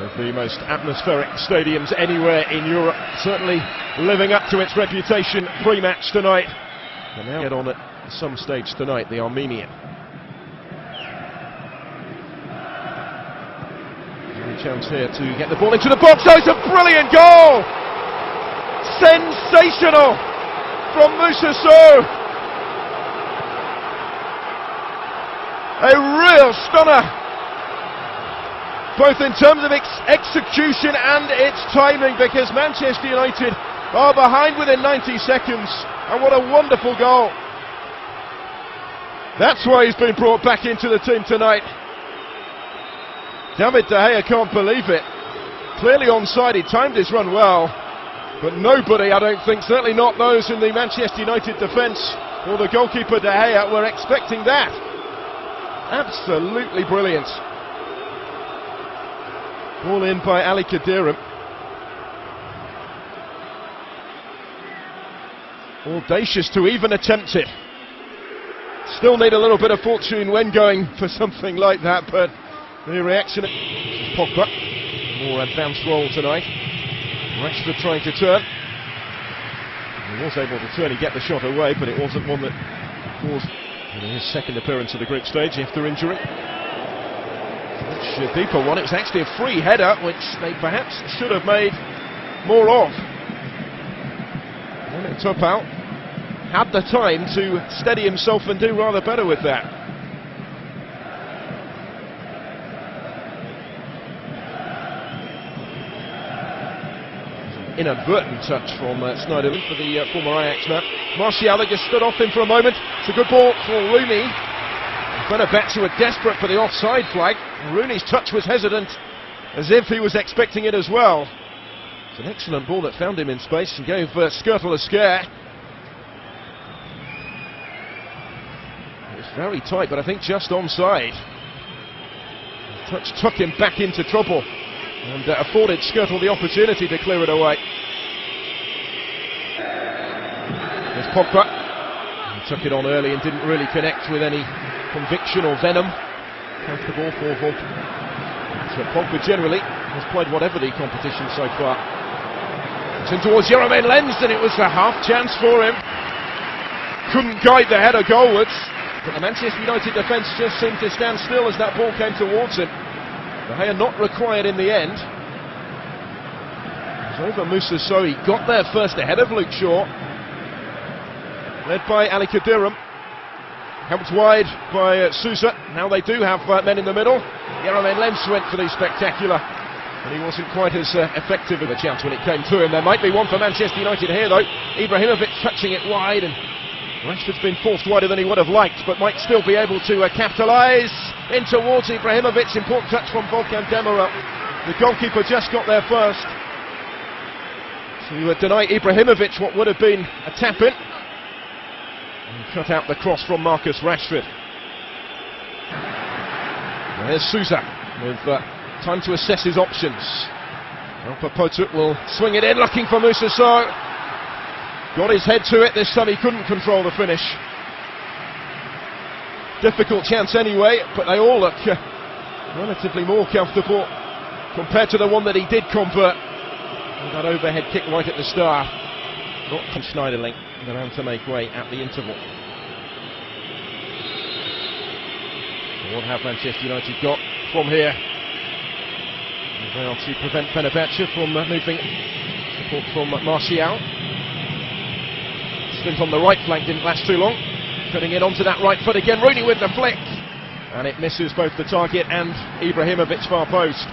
of the most atmospheric stadiums anywhere in Europe, certainly living up to its reputation pre-match tonight. And now get on at some stage tonight, the Armenian. Chance here to get the ball into the box. Oh, it's a brilliant goal! Sensational from Moussa Sow. A real stunner, both in terms of execution and its timing, because Manchester United are behind within 90 seconds, and what a wonderful goal. That's why he's been brought back into the team tonight. David De Gea can't believe it. Clearly onside, he timed his run well, but nobody, I don't think, certainly not those in the Manchester United defence or the goalkeeper De Gea, were expecting that. Absolutely brilliant. Ball in by Ali Khadiram. Audacious to even attempt it. Still need a little bit of fortune when going for something like that, but the reaction. Pogba, more advanced role tonight. Rashford trying to turn. He was able to turn and get the shot away, but it wasn't one that caused his second appearance of the group stage after injury. Much deeper one. It's actually a free header, which they perhaps should have made more of. And top out had the time to steady himself and do rather better with that. Inadvertent touch from Schneiderlin for the former Ajax man. Martial just stood off him for a moment. It's a good ball for Rooney. Fenerbahce were desperate for the offside flag. Rooney's touch was hesitant, as if he was expecting it as well. It's an excellent ball that found him in space and gave Skrtel a scare. It was very tight, but I think just onside. The touch took him back into trouble and afforded Skrtel the opportunity to clear it away. There's Pogba. He took it on early and didn't really connect with any conviction or venom. Comfortable for Volk. So Pogba generally has played whatever the competition so far. It's in towards Jeroen Lenz, and it was a half chance for him. Couldn't guide the header goalwards, but the Manchester United defence just seemed to stand still as that ball came towards him. De Gea not required in the end. It was over Moussa Sow. He got there first ahead of Luke Shaw. Led by Ali Khadiram. Helped wide by Sousa. Now they do have men in the middle. Jeroen Lenz went for the spectacular, and he wasn't quite as effective of a chance when it came to him. There might be one for Manchester United here though. Ibrahimovic touching it wide, and Rashford's been forced wider than he would have liked, but might still be able to capitalise. In towards Ibrahimovic, important touch from Volkan Demirel. The goalkeeper just got there first to deny Ibrahimovic what would have been a tap-in. And cut out the cross from Marcus Rashford. There's Sousa with time to assess his options. Alpha Potuk will swing it in, looking for Moussa Sow. Got his head to it this time, he couldn't control the finish. Difficult chance anyway, but they all look relatively more comfortable compared to the one that he did convert with that overhead kick right at the start. Not Schneiderlin, but around to make way at the interval. What have Manchester United got from here? They are to prevent Fenerbahce from moving. Support from Martial. Stint on the right flank didn't last too long. Putting it onto that right foot again. Rooney with the flick, and it misses both the target and Ibrahimovic's far post.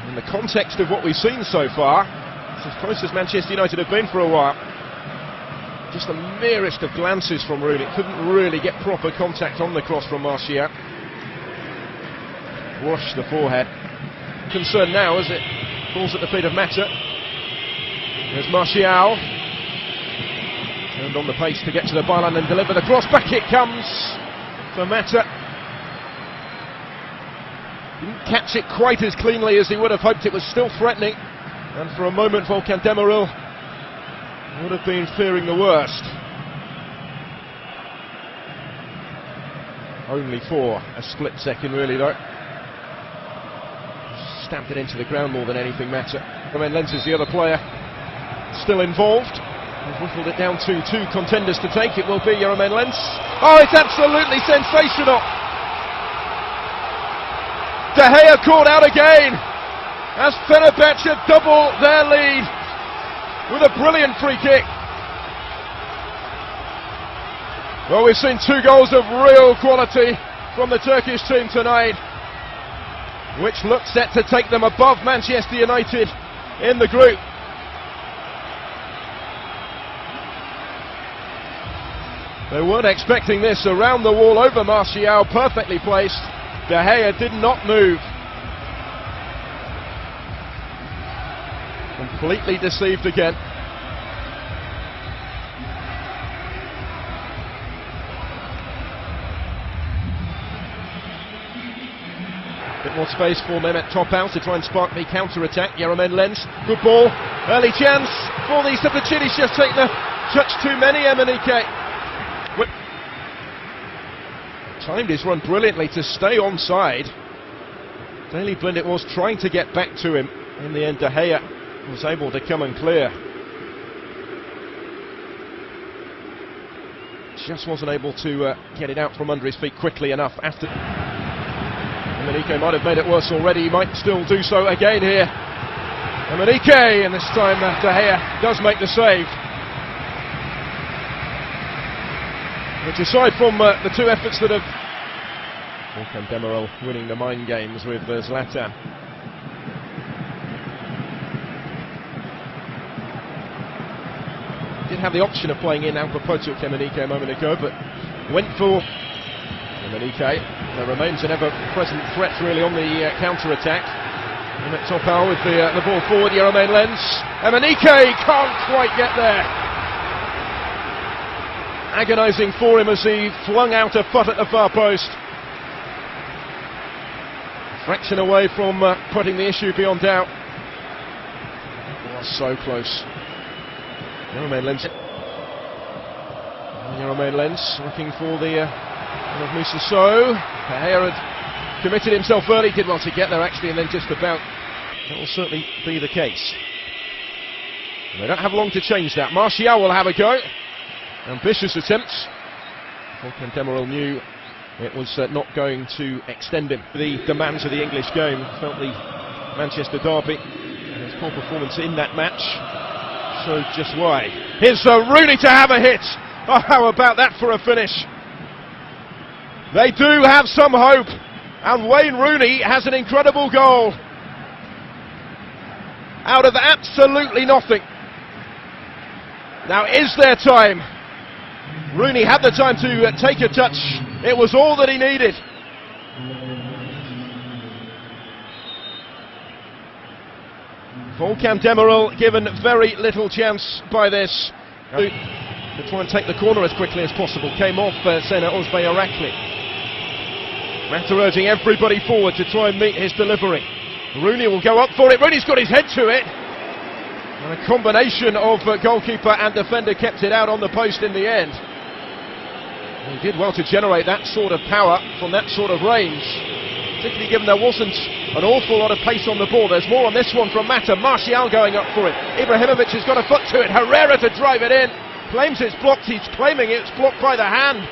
In the context of what we've seen so far, it's as close as Manchester United have been for a while. Just the merest of glances from Rooney. Couldn't really get proper contact on the cross from Martial. Wash the forehead. Concern now as it falls at the feet of Mata. There's Martial. Turned on the pace to get to the byline and deliver the cross. Back it comes for Mata. Didn't catch it quite as cleanly as he would have hoped. It was still threatening, and for a moment Volkan Demirel would have been fearing the worst. Only for a split second really though. stamped it into the ground more than anything matter. Romain Lenz is the other player still involved. They've whittled it down to 2 contenders to take. It will be Romain Lenz. Oh, it's absolutely sensational! De Gea caught out again as Fenerbahce double their lead with a brilliant free kick. Well, we've seen 2 goals of real quality from the Turkish team tonight, which looks set to take them above Manchester United in the group. They weren't expecting this. Around the wall over Martial, perfectly placed. De Gea did not move. Completely deceived again. Bit more space for Mehmet Topal to try and spark the counter-attack. Romain Lenz, good ball, early chance for the Sapacini, just taken a touch too many. Emenike timed his run brilliantly to stay onside. Daley Blind it was trying to get back to him. In the end, De Gea was able to come and clear. Just wasn't able to get it out from under his feet quickly enough. After Emenike might have made it worse already, he might still do so again here. Emenike, and this time De Gea does make the save. Which, aside from the 2 efforts that have Volkan Demirel winning the mind games with Zlatan. Did have the option of playing in Alpapotuk Emenike a moment ago, but went for Emenike. There remains an ever-present threat really on the counter-attack. Mehmet Topal with the ball forward. Romain Lenz. Emenike can't quite get there. Agonising for him as he flung out a foot at the far post. Fraction away from putting the issue beyond doubt. Was so close. Romain Lenz. Romain Lenz looking for the of Moussa Sow. De Gea had committed himself early, did well to get there actually, and then just about. That will certainly be the case. And they don't have long to change that. Martial will have a go. Ambitious attempts. Volkan Demirel knew it was not going to extend him. The demands of the English game, felt the Manchester derby and his poor performance in that match showed just why. Here's Rooney to have a hit. Oh, how about that for a finish? They do have some hope, and Wayne Rooney has an incredible goal out of absolutely nothing. Now, is there time? Rooney had the time to take a touch. It was all that he needed. Volkan Demirel given very little chance by this. To try and take the corner as quickly as possible. Came off Sena Ozbay-Arakli. Mata urging everybody forward to try and meet his delivery. Rooney will go up for it. Rooney's got his head to it. And a combination of goalkeeper and defender kept it out on the post in the end. He did well to generate that sort of power from that sort of range, particularly given there wasn't an awful lot of pace on the ball. There's more on this one from Mata. Martial going up for it. Ibrahimovic has got a foot to it. Herrera to drive it in. Claims it's blocked. He's claiming it's blocked by the hand.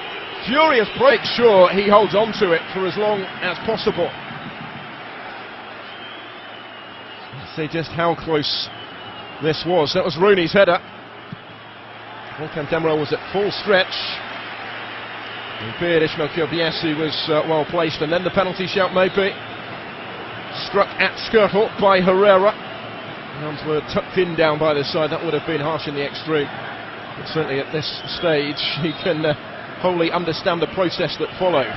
Furious break. Sure, he holds on to it for as long as possible. Let's see just how close this was. That was Rooney's header. Volkan Demirel was at full stretch. It appeared Ismail Kyobiesi was well placed, and then the penalty shout maybe. Struck at skirtle by Herrera. Arms were tucked in down by the side. That would have been harsh in the extreme. But certainly at this stage, he can wholly understand the process that followed.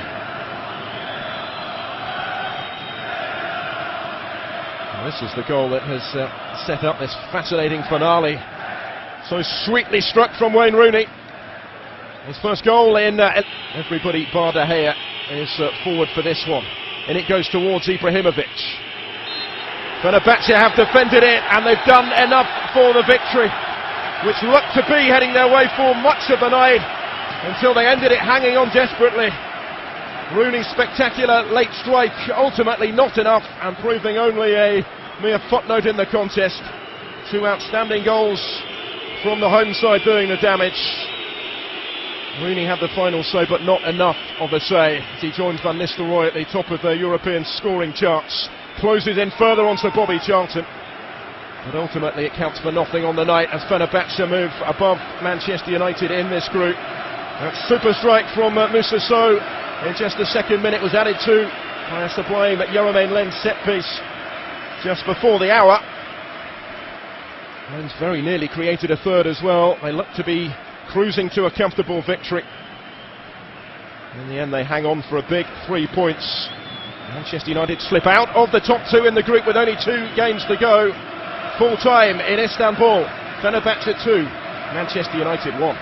And this is the goal that has set up this fascinating finale. So sweetly struck from Wayne Rooney. His first goal in everybody bar De Gea is forward for this one, and it goes towards Ibrahimovic. Fenerbahce have defended it, and they've done enough for the victory, which looked to be heading their way for much of the night until they ended it hanging on desperately. Rooney's spectacular late strike, ultimately not enough, and proving only a mere footnote in the contest. Two outstanding goals from the home side doing the damage. Rooney had the final say, but not enough of a say, as he joins Van Nistelrooy at the top of the European scoring charts. Closes in further onto Bobby Charlton, but ultimately it counts for nothing on the night as Fenerbahce move above Manchester United in this group. That super strike from Moussa Sow in just the second minute was added to by a sublime Jermaine Lens set piece just before the hour. Lens very nearly created a third as well. They look to be cruising to a comfortable victory. In the end they hang on for a big 3 points. Manchester United slip out of the top two in the group with only 2 games to go. Full time in Istanbul. Fenerbahce 2, Manchester United 1.